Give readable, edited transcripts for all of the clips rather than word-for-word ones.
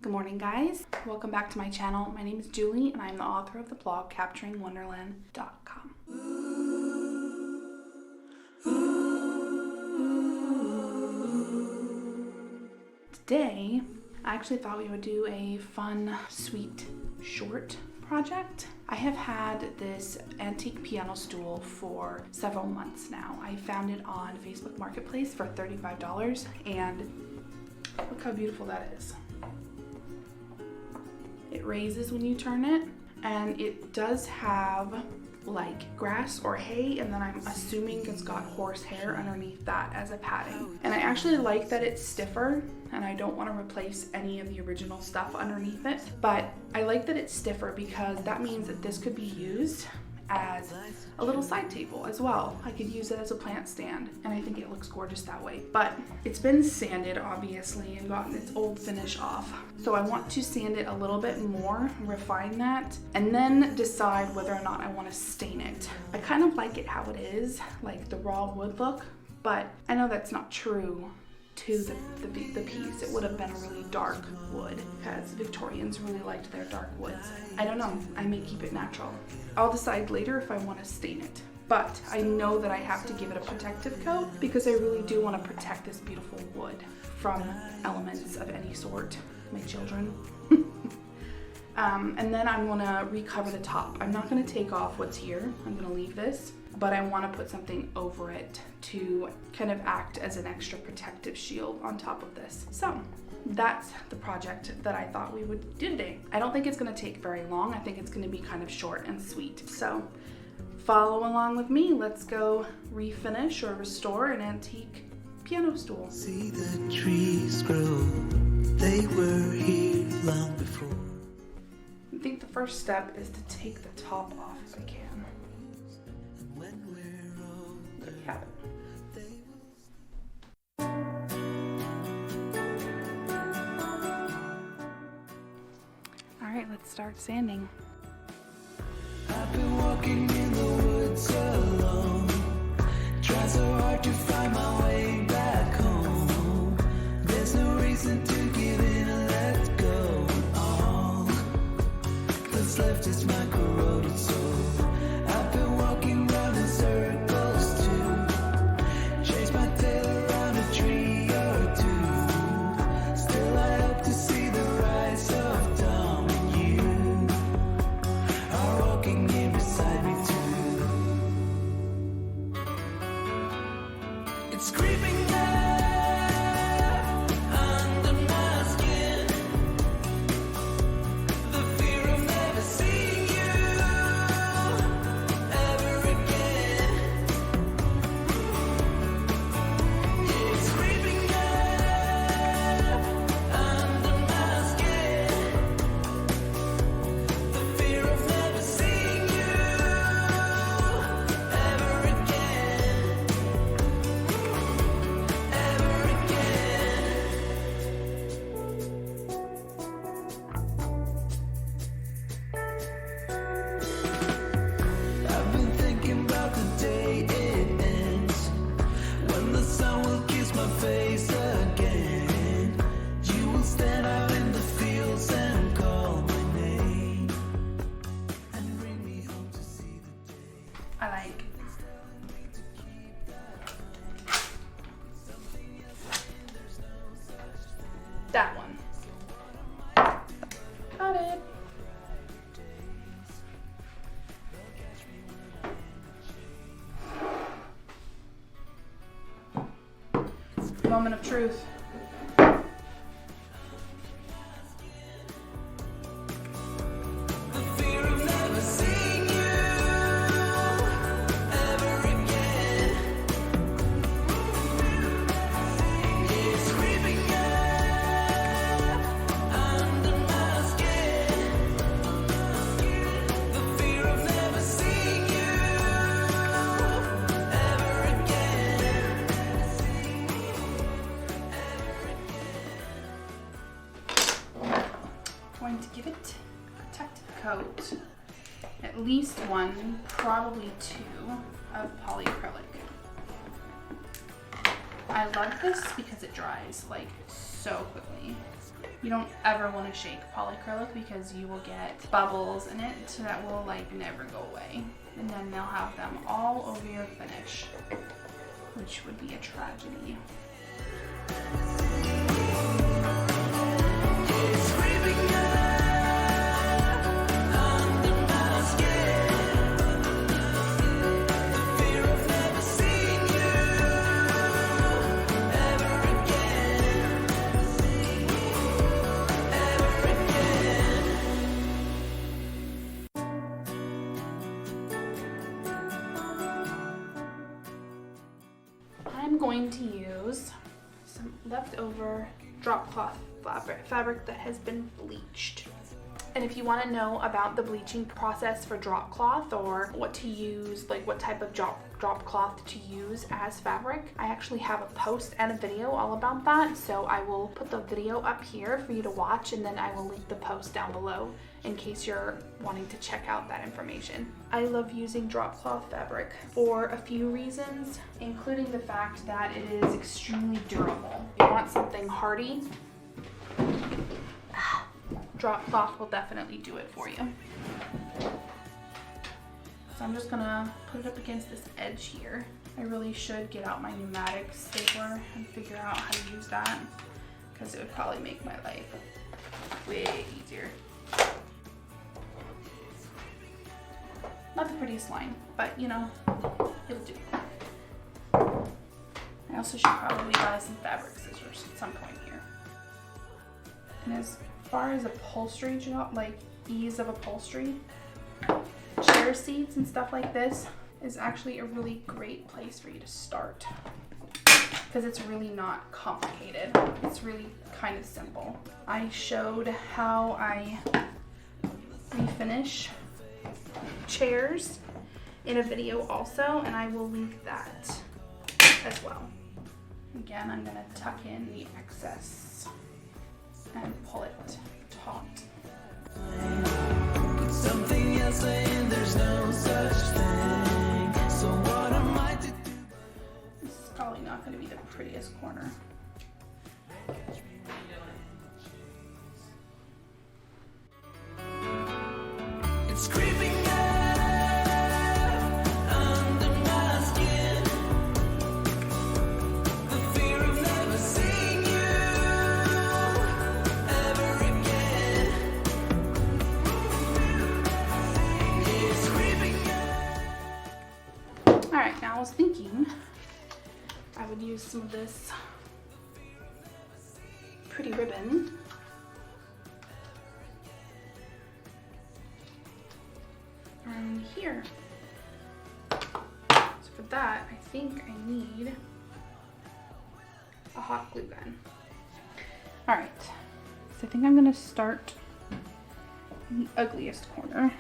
Good morning, guys. Welcome back to my channel. My name is Julie and I'm the author of the blog CapturingWonderland.com. Today, I actually thought we would do a fun, sweet, short project. I have had this antique piano stool for several months now. I found it on Facebook Marketplace for $35 and look how beautiful that is. It raises when you turn it, and it does have like grass or hay, and then I'm assuming it's got horse hair underneath that as a padding. And I actually like that it's stiffer, and I don't want to replace any of the original stuff underneath it, but I like that it's stiffer because that means that this could be used as a little side table as well. I could use it as a plant stand, and I think it looks gorgeous that way. But it's been sanded, obviously, and gotten its old finish off. So I want to sand it a little bit more, refine that, and then decide whether or not I want to stain it. I kind of like it how it is, like the raw wood look, but I know that's not true to the piece. It would have been a really dark wood because Victorians really liked their dark woods. I don't know, I may keep it natural. I'll decide later if I want to stain it, but I know that I have to give it a protective coat because I really do want to protect this beautiful wood from elements of any sort, my children. And then I'm gonna recover the top. I'm not gonna take off what's here, I'm gonna leave this, but I want to put something over it to kind of act as an extra protective shield on top of this. So that's the project that I thought we would do today. I don't think it's going to take very long. I think it's going to be kind of short and sweet. So follow along with me. Let's go refinish or restore an antique piano stool. See the trees grow. They were here long before. I think the first step is to take the top off if I can. There we have it. All right, let's start sanding. I've been walking in the woods alone, trying so hard to find my way back home. There's no reason to give in and let go. All that's left is my corroded soul. I've been walking round in circles too, chase my tail around a tree or two. Still I hope to see the rise of dawn, and you are walking in beside me too. It's creeping down under my skin, the fear of never seeing you ever again. It's creeping down under my skin, the fear of never seeing you ever again, ever again. I've been thinking about the day it ends, when the sun will kiss my face again. You will stand out in the fields and call my name, and bring me home to see the day. I like that one. Got it. Moment of truth. The fear of never seeing you ever again. It's creeping up under my skin. The fear of never seeing you ever again. Going to give it a protective coat, at least one, probably two, of polyacrylic. I love this because it dries like so quickly. You don't ever want to shake polyacrylic because you will get bubbles in it that will like never go away. And then they'll have them all over your finish, which would be a tragedy. I'm going to use some leftover drop cloth fabric that has been bleached. And if you want to know about the bleaching process for drop cloth or what to use, like what type of drop cloth to use as fabric, I actually have a post and a video all about that. So I will put the video up here for you to watch, and then I will link the post down below in case you're wanting to check out that information. I love using drop cloth fabric for a few reasons, including the fact that it is extremely durable. If you want something hardy, drop cloth will definitely do it for you. So I'm just gonna put it up against this edge here. I really should get out my pneumatic stapler and figure out how to use that, because it would probably make my life way easier. Not the prettiest line, but you know, it'll do. I also should probably buy some fabric scissors at some point here. And as far as upholstery, like ease of upholstery, chair seats and stuff like this is actually a really great place for you to start, because it's really not complicated. It's really kind of simple. I showed how I refinish chairs in a video also, and I will link that as well. Again, I'm going to tuck in the excess and pull it taut. Something else saying there's no such thing. So what am I to do? This is probably not going to be the prettiest corner. It's creeping up under my skin. The fear of never seeing you ever again. It's creeping up. Alright, now I was thinking I would use some of this pretty ribbon here. So for that, I think I need a hot glue gun. All right, so I think I'm gonna start in the ugliest corner,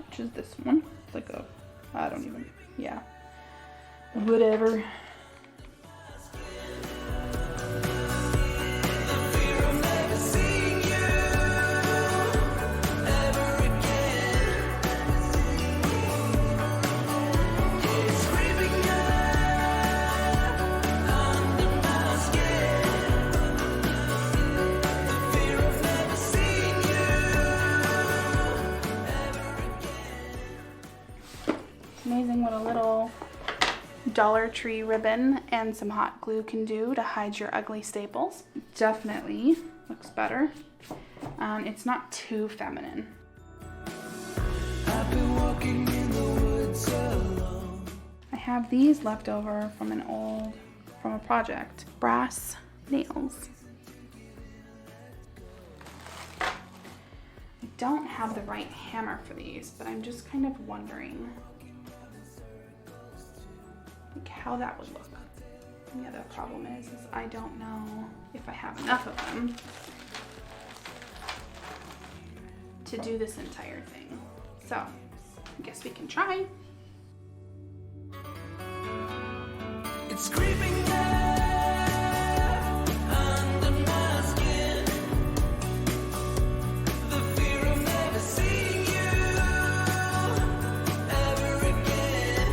which is this one. It's like a, I don't even, yeah, whatever. Amazing what a little Dollar Tree ribbon and some hot glue can do to hide your ugly staples. Definitely looks better. It's not too feminine. I've been walking in the woods alone. I have these left over from a project. Brass nails. I don't have the right hammer for these, but I'm just kind of wondering like how that would look. And the other problem is I don't know if I have enough of them to do this entire thing. So I guess we can try. It's creeping up under my skin. The fear of never seeing you ever again.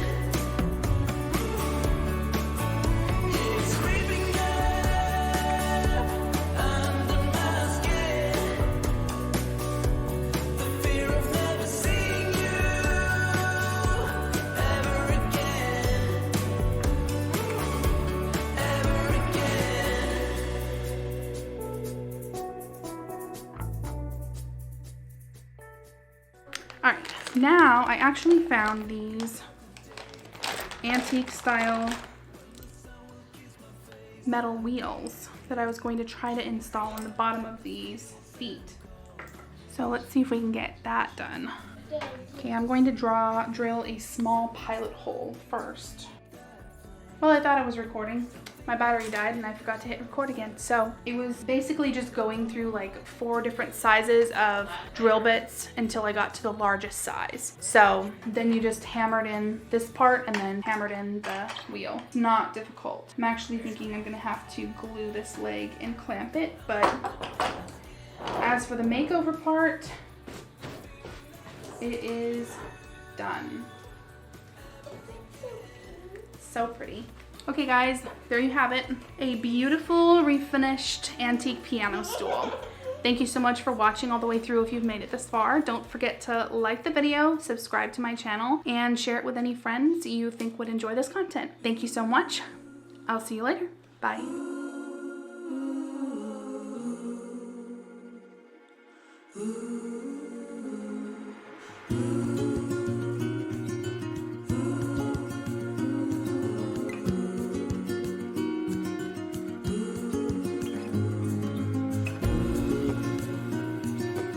It's creeping up under my All right, now I actually found these antique style metal wheels that I was going to try to install on the bottom of these feet. So let's see if we can get that done. Okay, I'm going to drill a small pilot hole first. Well, I thought I was recording. My battery died and I forgot to hit record again. So it was basically just going through like 4 different sizes of drill bits until I got to the largest size. So then you just hammered in this part and then hammered in the wheel. Not difficult. I'm actually thinking I'm gonna have to glue this leg and clamp it, but as for the makeover part, it is done. So pretty. Okay guys, there you have it. A beautiful refinished antique piano stool. Thank you so much for watching all the way through if you've made it this far. Don't forget to like the video, subscribe to my channel, and share it with any friends you think would enjoy this content. Thank you so much. I'll see you later. Bye. Ooh.